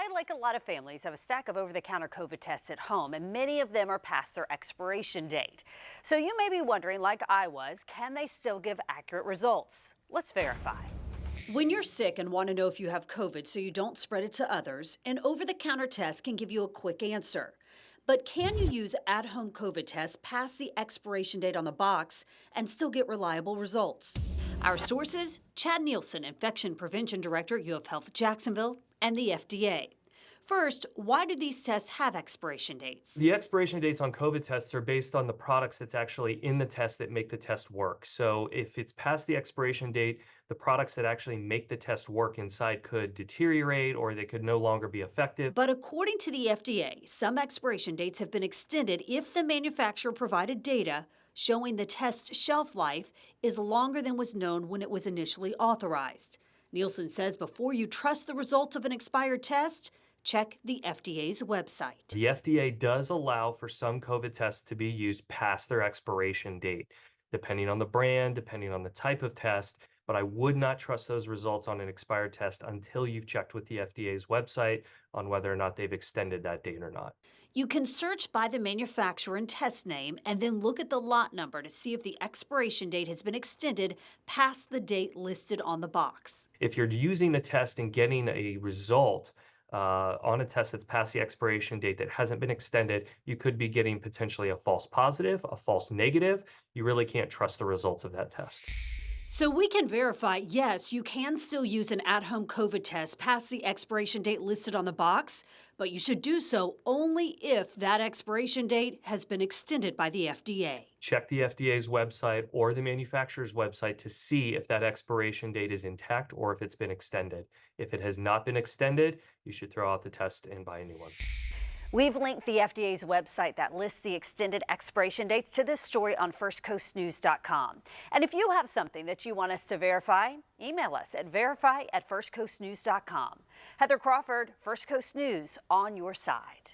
I, like a lot of families, have a stack of over-the-counter COVID tests at home, and many of them are past their expiration date. So you may be wondering, like I was, can they still give accurate results? Let's verify. When you're sick and want to know if you have COVID so you don't spread it to others, an over-the-counter test can give you a quick answer. But can you use at-home COVID tests past the expiration date on the box and still get reliable results? Our sources: Chad Nielsen, Infection Prevention Director, UF Health Jacksonville, and the FDA. First, why do these tests have expiration dates? The expiration dates on COVID tests are based on the products that's actually in the test that make the test work. So if it's past the expiration date, the products that actually make the test work inside could deteriorate or they could no longer be effective. But according to the FDA, some expiration dates have been extended if the manufacturer provided data showing the test's shelf life is longer than was known when it was initially authorized. Nielsen says before you trust the results of an expired test, check the FDA's website. The FDA does allow for some COVID tests to be used past their expiration date, depending on the brand, depending on the type of test. But I would not trust those results on an expired test until you've checked with the FDA's website on whether or not they've extended that date or not. You can search by the manufacturer and test name and then look at the lot number to see if the expiration date has been extended past the date listed on the box. If you're using a test and getting a result on a test that's past the expiration date that hasn't been extended, you could be getting potentially a false positive, a false negative. You really can't trust the results of that test. So we can verify, yes, you can still use an at-home COVID test past the expiration date listed on the box, but you should do so only if that expiration date has been extended by the FDA. Check the FDA's website or the manufacturer's website to see if that expiration date is intact or if it's been extended. If it has not been extended, you should throw out the test and buy a new one. We've linked the FDA's website that lists the extended expiration dates to this story on firstcoastnews.com. And if you have something that you want us to verify, email us at verify@firstcoastnews.com. Heather Crawford, First Coast News, on your side.